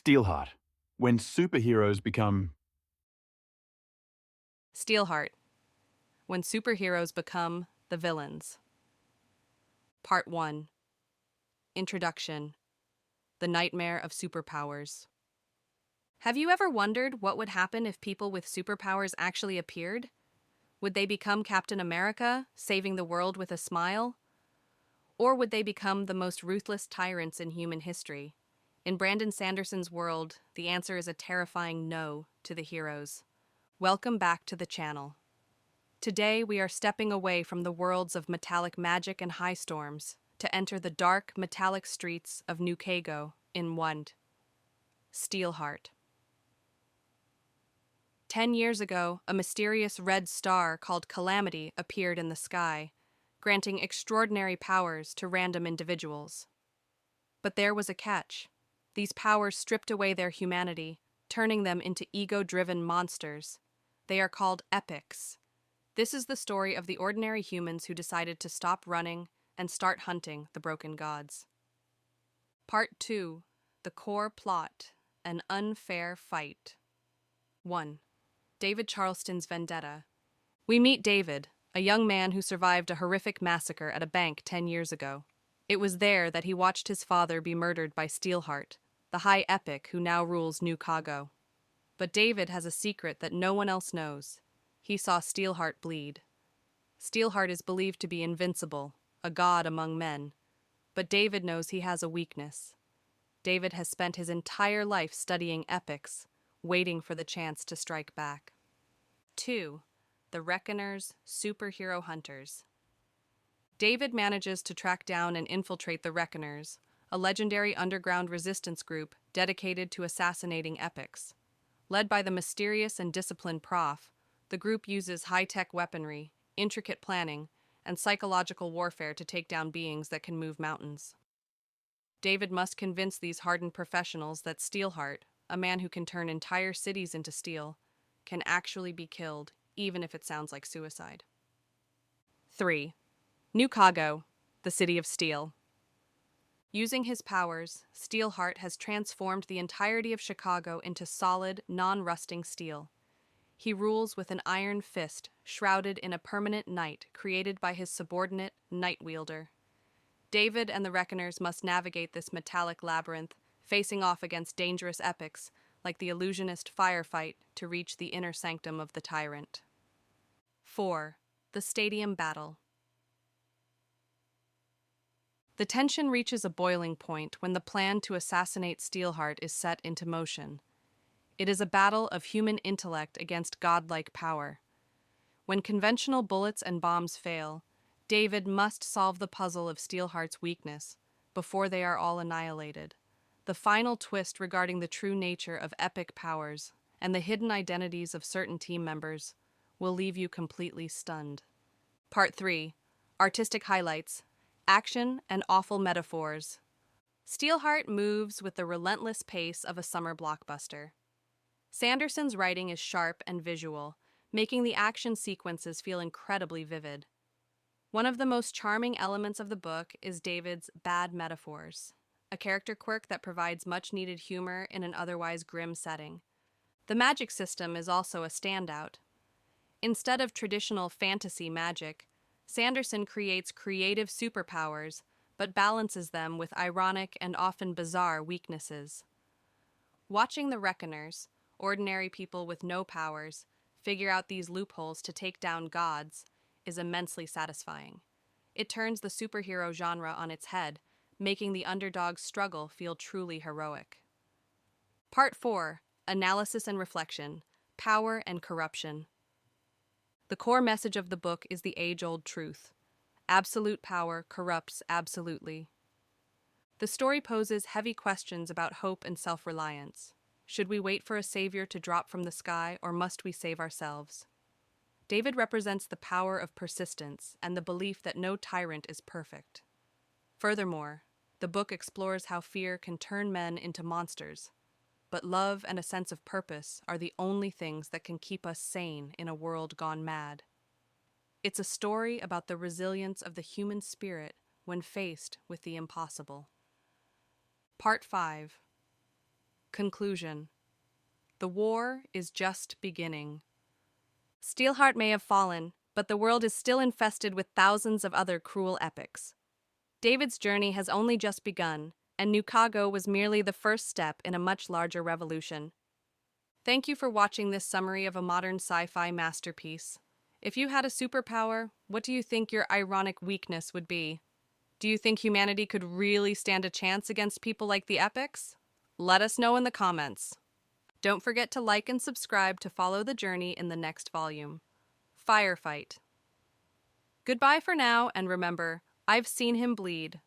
Steelheart. When superheroes become... Steelheart, when superheroes become the villains. Part 1. Introduction. The Nightmare of Superpowers. Have you ever wondered what would happen if people with superpowers actually appeared? Would they become Captain America, saving the world with a smile? Or would they become the most ruthless tyrants in human history? In Brandon Sanderson's world, the answer is a terrifying no to the heroes. Welcome back to the channel. Today, we are stepping away from the worlds of metallic magic and high storms to enter the dark, metallic streets of New Kago in Wund. Steelheart. 10 years ago, a mysterious red star called Calamity appeared in the sky, granting extraordinary powers to random individuals. But there was a catch. These powers stripped away their humanity, turning them into ego-driven monsters. They are called epics. This is the story of the ordinary humans who decided to stop running and start hunting the broken gods. Part 2. The Core Plot. An Unfair Fight. 1. David Charleston's Vendetta. We meet David, a young man who survived a horrific massacre at a bank 10 years ago. It was there that he watched his father be murdered by Steelheart, the high epic who now rules New Kago. But David has a secret that no one else knows. He saw Steelheart bleed. Steelheart is believed to be invincible, a god among men. But David knows he has a weakness. David has spent his entire life studying epics, waiting for the chance to strike back. 2. The Reckoners, Superhero Hunters. David manages to track down and infiltrate the Reckoners, a legendary underground resistance group dedicated to assassinating epics. Led by the mysterious and disciplined Prof, the group uses high-tech weaponry, intricate planning, and psychological warfare to take down beings that can move mountains. David must convince these hardened professionals that Steelheart, a man who can turn entire cities into steel, can actually be killed, even if it sounds like suicide. 3. New Kago, the City of Steel. Using his powers, Steelheart has transformed the entirety of Chicago into solid, non-rusting steel. He rules with an iron fist, shrouded in a permanent night created by his subordinate, Night Wielder. David and the Reckoners must navigate this metallic labyrinth, facing off against dangerous epics, like the illusionist firefight, to reach the inner sanctum of the tyrant. 4. The Stadium Battle. The tension reaches a boiling point when the plan to assassinate Steelheart is set into motion. It is a battle of human intellect against godlike power. When conventional bullets and bombs fail, David must solve the puzzle of Steelheart's weakness before they are all annihilated. The final twist regarding the true nature of epic powers and the hidden identities of certain team members will leave you completely stunned. Part 3. Artistic Highlights. Action and Awful Metaphors. Steelheart moves with the relentless pace of a summer blockbuster. Sanderson's writing is sharp and visual, making the action sequences feel incredibly vivid. One of the most charming elements of the book is David's bad metaphors, a character quirk that provides much-needed humor in an otherwise grim setting. The magic system is also a standout. Instead of traditional fantasy magic, Sanderson creates creative superpowers, but balances them with ironic and often bizarre weaknesses. Watching the Reckoners, ordinary people with no powers, figure out these loopholes to take down gods is immensely satisfying. It turns the superhero genre on its head, making the underdog's struggle feel truly heroic. Part 4. Analysis and Reflection. Power and Corruption. The core message of the book is the age-old truth. Absolute power corrupts absolutely. The story poses heavy questions about hope and self-reliance. Should we wait for a savior to drop from the sky, or must we save ourselves? David represents the power of persistence and the belief that no tyrant is perfect. Furthermore, the book explores how fear can turn men into monsters, but love and a sense of purpose are the only things that can keep us sane in a world gone mad. It's a story about the resilience of the human spirit when faced with the impossible. Part 5. Conclusion. The war is just beginning. Steelheart may have fallen, but the world is still infested with thousands of other cruel epics. David's journey has only just begun, and Nukago was merely the first step in a much larger revolution. Thank you for watching this summary of a modern sci-fi masterpiece. If you had a superpower, what do you think your ironic weakness would be? Do you think humanity could really stand a chance against people like the epics? Let us know in the comments. Don't forget to like and subscribe to follow the journey in the next volume. Firefight. Goodbye for now, and remember, I've seen him bleed.